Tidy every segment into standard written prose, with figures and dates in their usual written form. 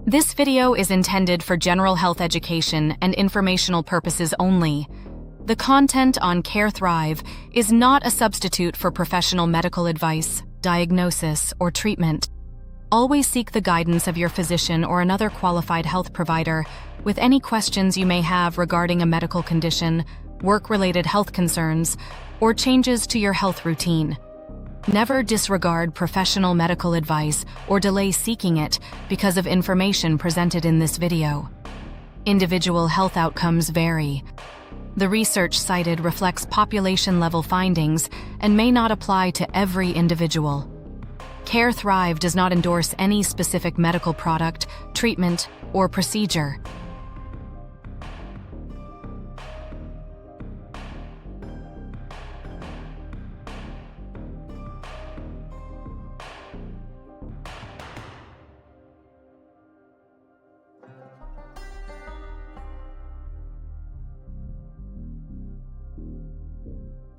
This video is intended for general health education and informational purposes only. The content on CareThrive is not a substitute for professional medical advice, diagnosis, or treatment. Always seek the guidance of your physician or another qualified health provider with any questions you may have regarding a medical condition, work-related health concerns, or changes to your health routine. Never disregard professional medical advice or delay seeking it because of information presented in this video. Individual health outcomes vary. The research cited reflects population-level findings and may not apply to every individual. CareThrive does not endorse any specific medical product, treatment, or procedure.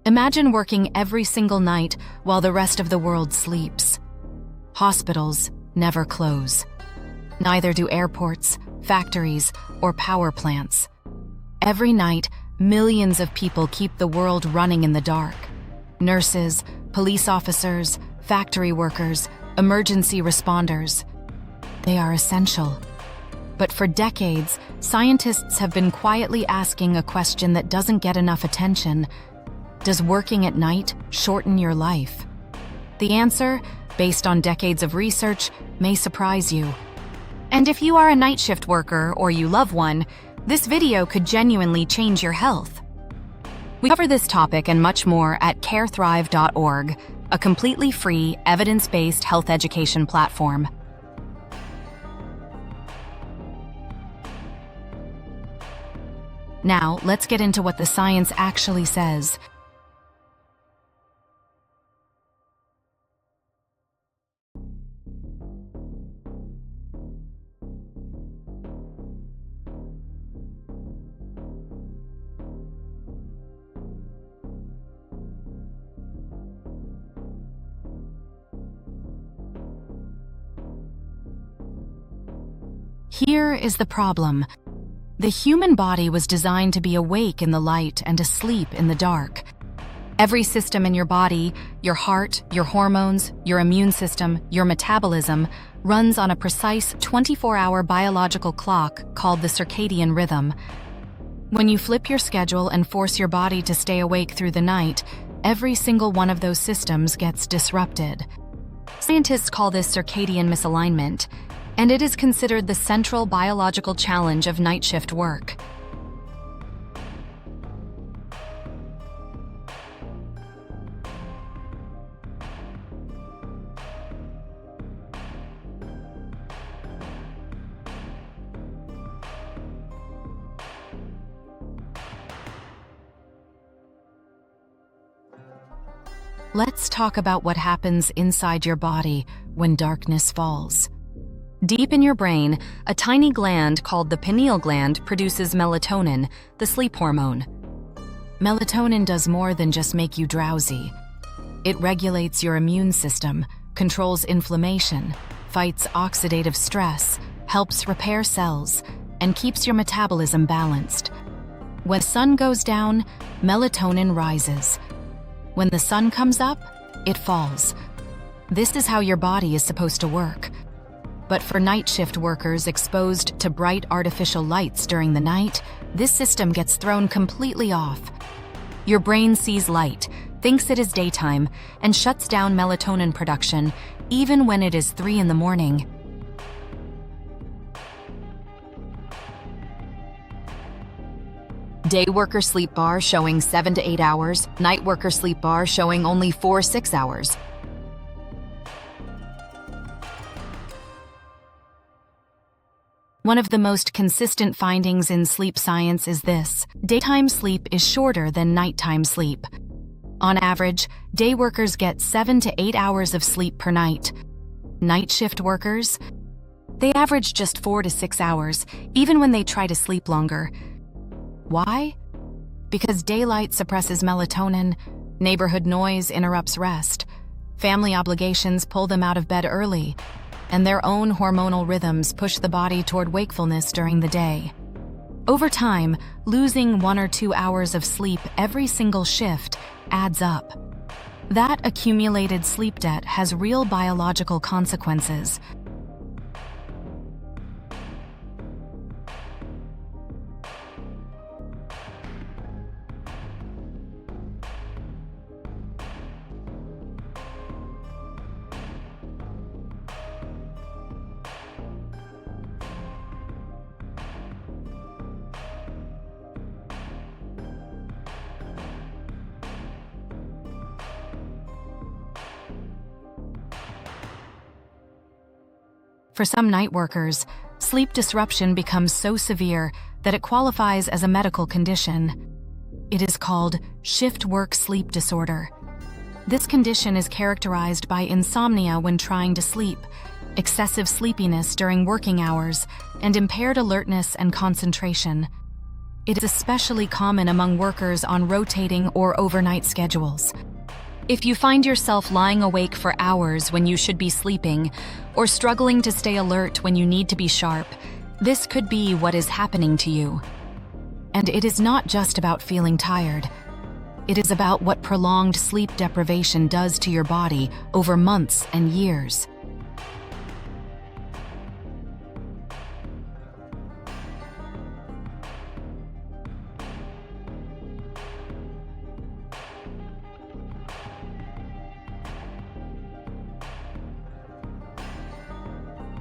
Imagine working every single night while the rest of the world sleeps. Hospitals never close. Neither do airports, factories, or power plants. Every night, millions of people keep the world running in the dark. Nurses, police officers, factory workers, emergency responders. They are essential. But for decades, scientists have been quietly asking a question that doesn't get enough attention. Does working at night shorten your life? The answer, based on decades of research, may surprise you. And if you are a night shift worker or you love one, this video could genuinely change your health. We cover this topic and much more at carethrive.org, a completely free, evidence-based health education platform. Now, let's get into what the science actually says. Here is the problem. The human body was designed to be awake in the light and asleep in the dark. Every system in your body, your heart, your hormones, your immune system, your metabolism, runs on a precise 24-hour biological clock called the circadian rhythm. When you flip your schedule and force your body to stay awake through the night, every single one of those systems gets disrupted. Scientists call this circadian misalignment, and it is considered the central biological challenge of night shift work. Let's talk about what happens inside your body when darkness falls. Deep in your brain, a tiny gland called the pineal gland produces melatonin, the sleep hormone. Melatonin does more than just make you drowsy. It regulates your immune system, controls inflammation, fights oxidative stress, helps repair cells, and keeps your metabolism balanced. When the sun goes down, melatonin rises. When the sun comes up, it falls. This is how your body is supposed to work. But for night shift workers exposed to bright artificial lights during the night, this system gets thrown completely off. Your brain sees light, thinks it is daytime, and shuts down melatonin production, even when it is 3 in the morning. Day worker sleep bar showing 7 to 8 hours, night worker sleep bar showing only 4-6 hours. One of the most consistent findings in sleep science is this: daytime sleep is shorter than nighttime sleep. On average, day workers get 7 to 8 hours of sleep per night. Night shift workers, they average just 4 to 6 hours, even when they try to sleep longer. Why? Because daylight suppresses melatonin, neighborhood noise interrupts rest, family obligations pull them out of bed early, and their own hormonal rhythms push the body toward wakefulness during the day. Over time, losing 1 or 2 hours of sleep every single shift adds up. That accumulated sleep debt has real biological consequences. For some night workers, sleep disruption becomes so severe that it qualifies as a medical condition. It is called shift work sleep disorder. This condition is characterized by insomnia when trying to sleep, excessive sleepiness during working hours, and impaired alertness and concentration. It is especially common among workers on rotating or overnight schedules. If you find yourself lying awake for hours when you should be sleeping, or struggling to stay alert when you need to be sharp, this could be what is happening to you. And it is not just about feeling tired. It is about what prolonged sleep deprivation does to your body over months and years.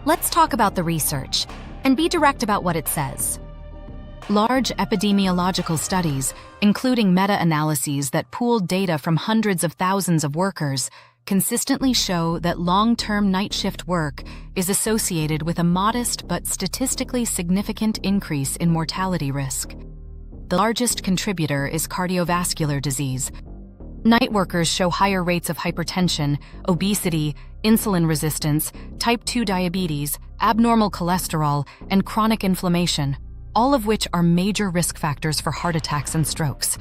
Let's talk about the research, and be direct about what it says. Large epidemiological studies, including meta-analyses that pooled data from hundreds of thousands of workers, consistently show that long-term night shift work is associated with a modest but statistically significant increase in mortality risk. The largest contributor is cardiovascular disease. Night workers show higher rates of hypertension, obesity, insulin resistance, type 2 diabetes, abnormal cholesterol, and chronic inflammation, all of which are major risk factors for heart attacks and strokes.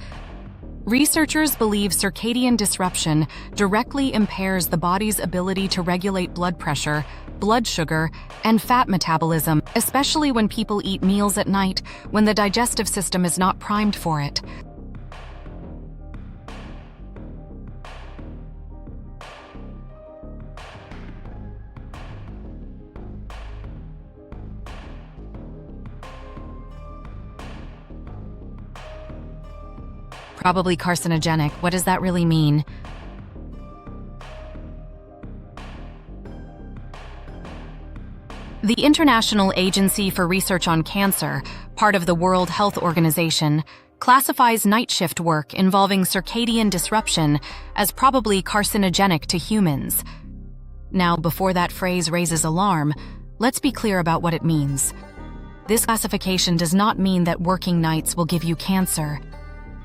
Researchers believe circadian disruption directly impairs the body's ability to regulate blood pressure, blood sugar, and fat metabolism, especially when people eat meals at night when the digestive system is not primed for it. Probably carcinogenic. What does that really mean? The International Agency for Research on Cancer, part of the World Health Organization, classifies night shift work involving circadian disruption as probably carcinogenic to humans. Now, before that phrase raises alarm, let's be clear about what it means. This classification does not mean that working nights will give you cancer.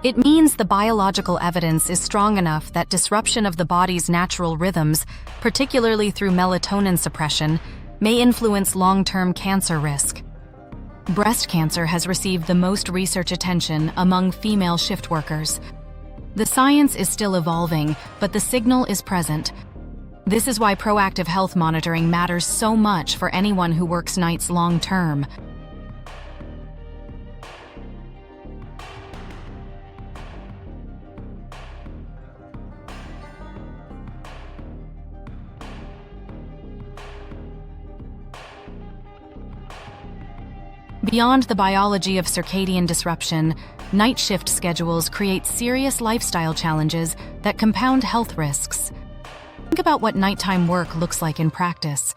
It means the biological evidence is strong enough that disruption of the body's natural rhythms, particularly through melatonin suppression, may influence long-term cancer risk. Breast cancer has received the most research attention among female shift workers. The science is still evolving, but the signal is present. This is why proactive health monitoring matters so much for anyone who works nights long-term. Beyond the biology of circadian disruption, night shift schedules create serious lifestyle challenges that compound health risks. Think about what nighttime work looks like in practice.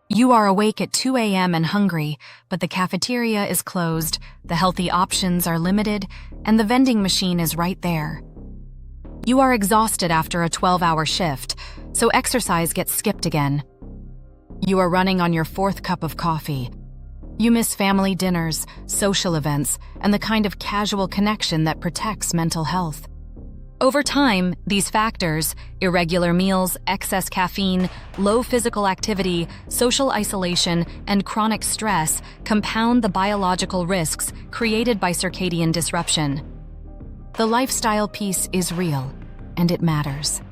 You are awake at 2 a.m. and hungry, but the cafeteria is closed, the healthy options are limited, and the vending machine is right there. You are exhausted after a 12-hour shift, so exercise gets skipped again. You are running on your 4th cup of coffee. You miss family dinners, social events, and the kind of casual connection that protects mental health. Over time, these factors, irregular meals, excess caffeine, low physical activity, social isolation, and chronic stress, compound the biological risks created by circadian disruption. The lifestyle piece is real, and it matters.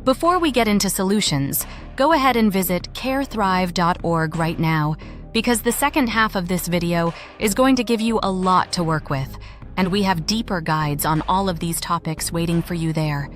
Before we get into solutions, go ahead and visit CareThrive.org right now, because the second half of this video is going to give you a lot to work with, and we have deeper guides on all of these topics waiting for you there.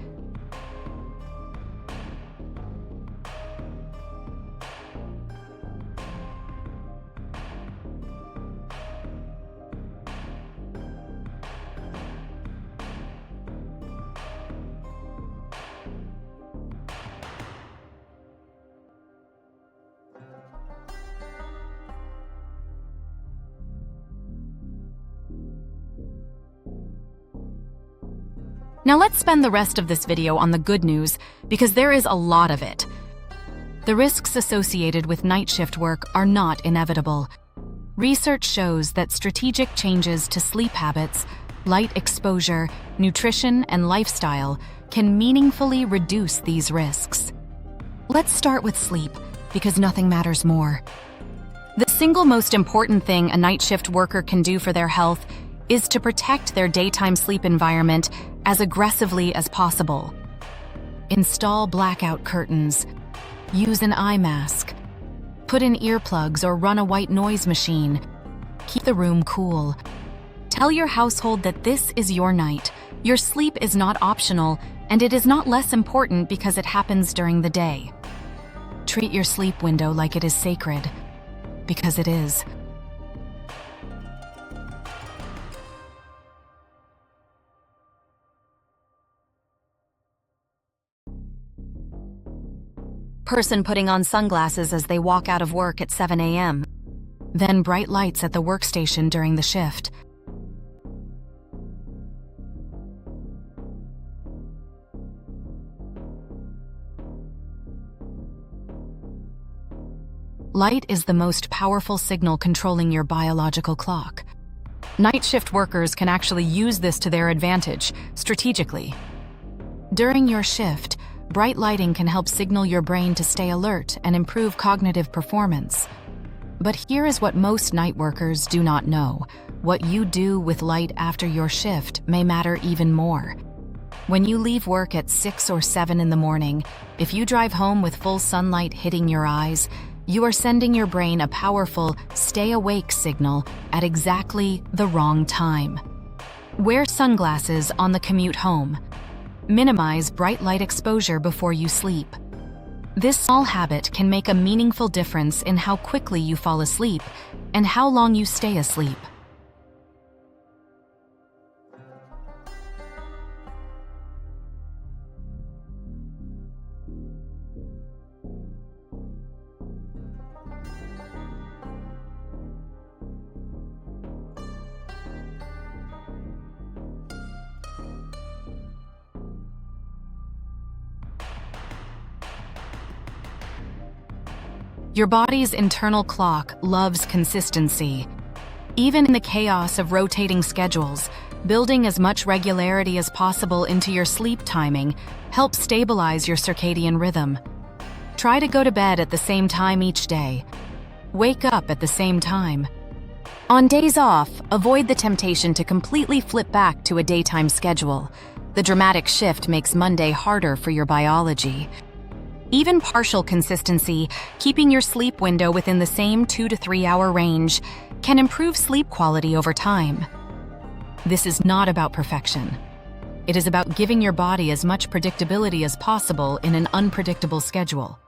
Now let's spend the rest of this video on the good news, because there is a lot of it. The risks associated with night shift work are not inevitable. Research shows that strategic changes to sleep habits, light exposure, nutrition, and lifestyle can meaningfully reduce these risks. Let's start with sleep, because nothing matters more. The single most important thing a night shift worker can do for their health is to protect their daytime sleep environment as aggressively as possible. Install blackout curtains, use an eye mask, put in earplugs or run a white noise machine. Keep the room cool. Tell your household that this is your night. Your sleep is not optional, and it is not less important because it happens during the day. Treat your sleep window like it is sacred, because it is. Person putting on sunglasses as they walk out of work at 7 a.m. Then bright lights at the workstation during the shift. Light is the most powerful signal controlling your biological clock. Night shift workers can actually use this to their advantage, strategically. During your shift, bright lighting can help signal your brain to stay alert and improve cognitive performance. But here is what most night workers do not know. What you do with light after your shift may matter even more. When you leave work at 6 or 7 in the morning, if you drive home with full sunlight hitting your eyes, you are sending your brain a powerful stay awake signal at exactly the wrong time. Wear sunglasses on the commute home. Minimize bright light exposure before you sleep. This small habit can make a meaningful difference in how quickly you fall asleep and how long you stay asleep. Your body's internal clock loves consistency. Even in the chaos of rotating schedules, building as much regularity as possible into your sleep timing helps stabilize your circadian rhythm. Try to go to bed at the same time each day. Wake up at the same time. On days off, avoid the temptation to completely flip back to a daytime schedule. The dramatic shift makes Monday harder for your biology. Even partial consistency, keeping your sleep window within the same 2 to 3 hour range, can improve sleep quality over time. This is not about perfection. It is about giving your body as much predictability as possible in an unpredictable schedule.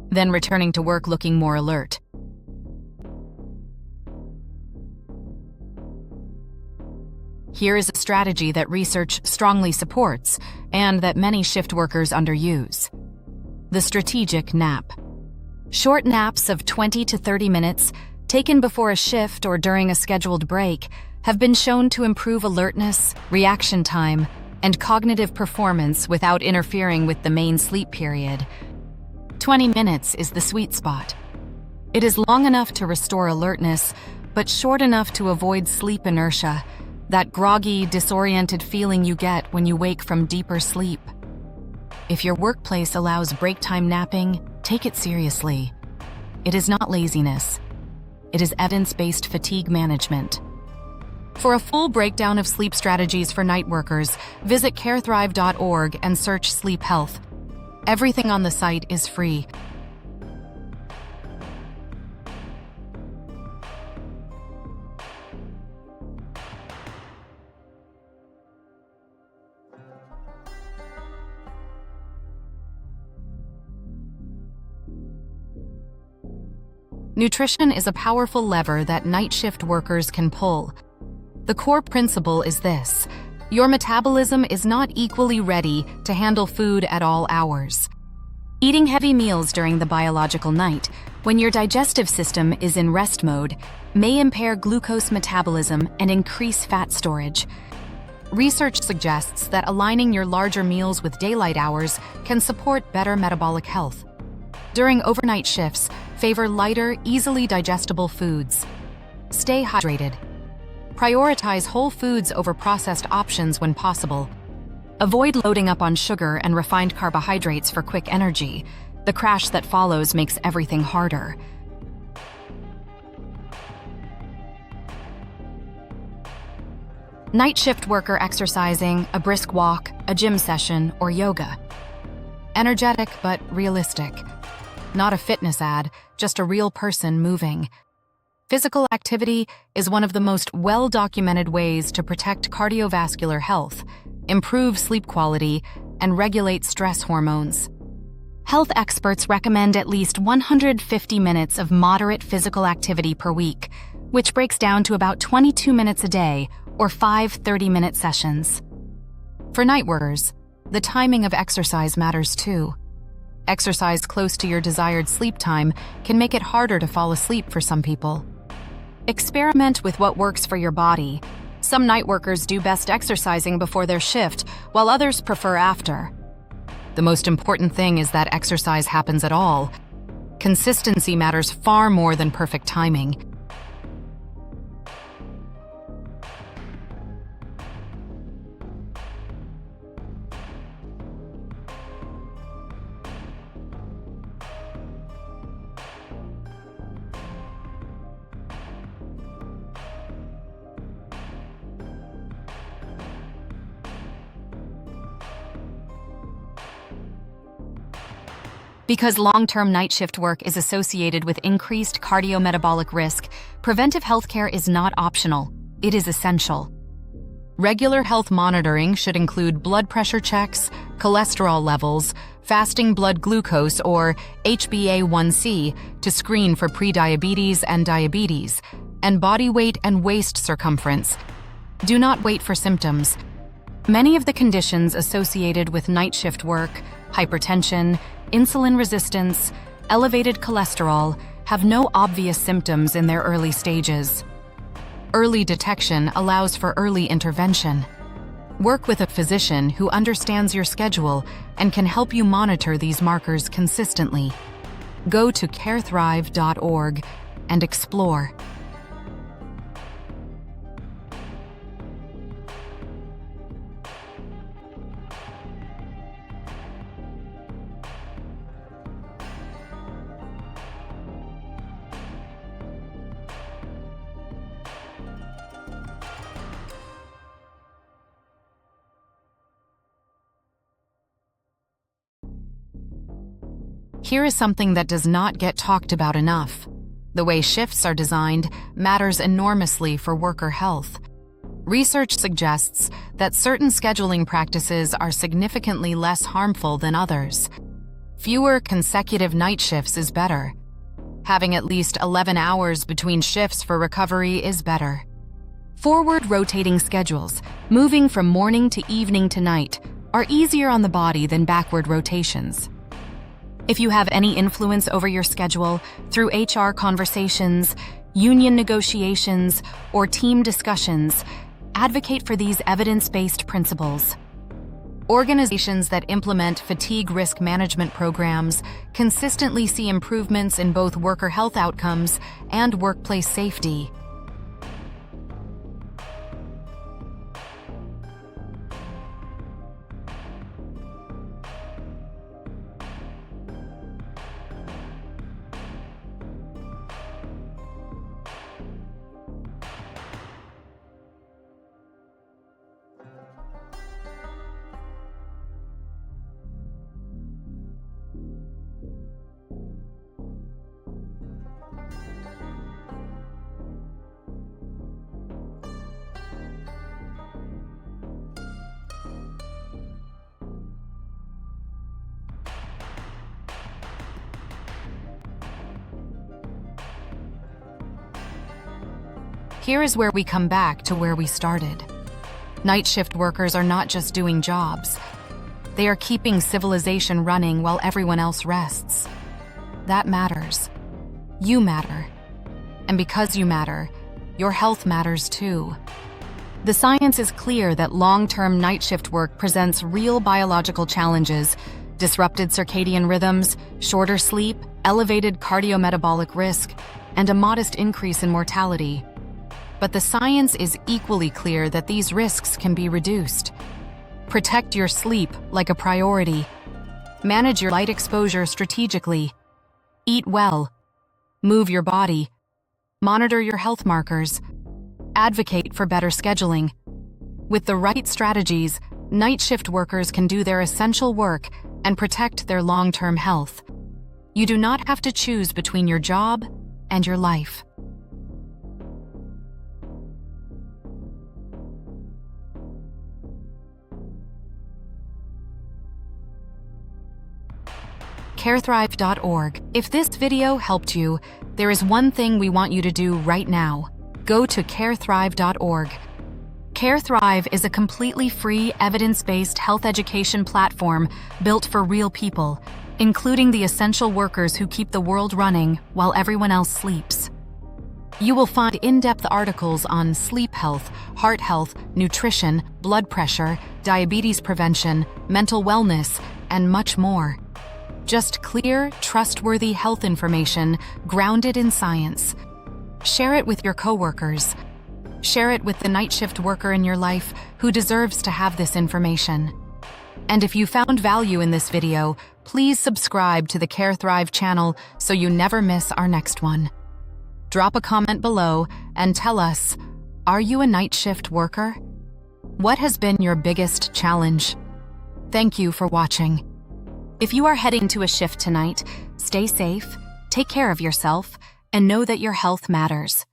Then returning to work looking more alert. Here is a strategy that research strongly supports and that many shift workers underuse. The strategic nap. Short naps of 20 to 30 minutes, taken before a shift or during a scheduled break, have been shown to improve alertness, reaction time, and cognitive performance without interfering with the main sleep period. 20 minutes is the sweet spot. It is long enough to restore alertness, but short enough to avoid sleep inertia, that groggy, disoriented feeling you get when you wake from deeper sleep. If your workplace allows break time napping, take it seriously. It is not laziness. It is evidence-based fatigue management. For a full breakdown of sleep strategies for night workers, visit CareThrive.org and search sleep health. Everything on the site is free. Nutrition is a powerful lever that night shift workers can pull. The core principle is this: your metabolism is not equally ready to handle food at all hours. Eating heavy meals during the biological night, when your digestive system is in rest mode, may impair glucose metabolism and increase fat storage. Research suggests that aligning your larger meals with daylight hours can support better metabolic health. During overnight shifts, favor lighter, easily digestible foods. Stay hydrated. Prioritize whole foods over processed options when possible. Avoid loading up on sugar and refined carbohydrates for quick energy. The crash that follows makes everything harder. Night shift worker exercising, a brisk walk, a gym session, or yoga. Energetic but realistic. Not a fitness ad, just a real person moving. Physical activity is one of the most well-documented ways to protect cardiovascular health, improve sleep quality, and regulate stress hormones. Health experts recommend at least 150 minutes of moderate physical activity per week, which breaks down to about 22 minutes a day or 5 30-minute sessions. For night workers, the timing of exercise matters too. Exercise close to your desired sleep time can make it harder to fall asleep for some people. Experiment with what works for your body. Some night workers do best exercising before their shift, while others prefer after. The most important thing is that exercise happens at all. Consistency matters far more than perfect timing. Because long-term night shift work is associated with increased cardiometabolic risk, preventive healthcare is not optional. It is essential. Regular health monitoring should include blood pressure checks, cholesterol levels, fasting blood glucose or HbA1c to screen for prediabetes and diabetes, and body weight and waist circumference. Do not wait for symptoms. Many of the conditions associated with night shift work, hypertension, insulin resistance, elevated cholesterol, have no obvious symptoms in their early stages. Early detection allows for early intervention. Work with a physician who understands your schedule and can help you monitor these markers consistently. Go to CareThrive.org and explore. Here is something that does not get talked about enough. The way shifts are designed matters enormously for worker health. Research suggests that certain scheduling practices are significantly less harmful than others. Fewer consecutive night shifts is better. Having at least 11 hours between shifts for recovery is better. Forward rotating schedules, moving from morning to evening to night, are easier on the body than backward rotations. If you have any influence over your schedule through HR conversations, union negotiations, or team discussions, advocate for these evidence-based principles. Organizations that implement fatigue risk management programs consistently see improvements in both worker health outcomes and workplace safety. Here is where we come back to where we started. Night shift workers are not just doing jobs. They are keeping civilization running while everyone else rests. That matters. You matter. And because you matter, your health matters too. The science is clear that long-term night shift work presents real biological challenges: disrupted circadian rhythms, shorter sleep, elevated cardiometabolic risk, and a modest increase in mortality. But the science is equally clear that these risks can be reduced. Protect your sleep like a priority. Manage your light exposure strategically. Eat well. Move your body. Monitor your health markers. Advocate for better scheduling. With the right strategies, night shift workers can do their essential work and protect their long-term health. You do not have to choose between your job and your life. CareThrive.org. If this video helped you, there is one thing we want you to do right now. Go to CareThrive.org. CareThrive is a completely free, evidence-based health education platform built for real people, including the essential workers who keep the world running while everyone else sleeps. You will find in-depth articles on sleep health, heart health, nutrition, blood pressure, diabetes prevention, mental wellness, and much more. Just clear, trustworthy health information grounded in science. Share it with your coworkers. Share it with the night shift worker in your life who deserves to have this information. And if you found value in this video, please subscribe to the CareThrive channel so you never miss our next one. Drop a comment below and tell us, are you a night shift worker? What has been your biggest challenge? Thank you for watching. If you are heading to a shift tonight, stay safe, take care of yourself, and know that your health matters.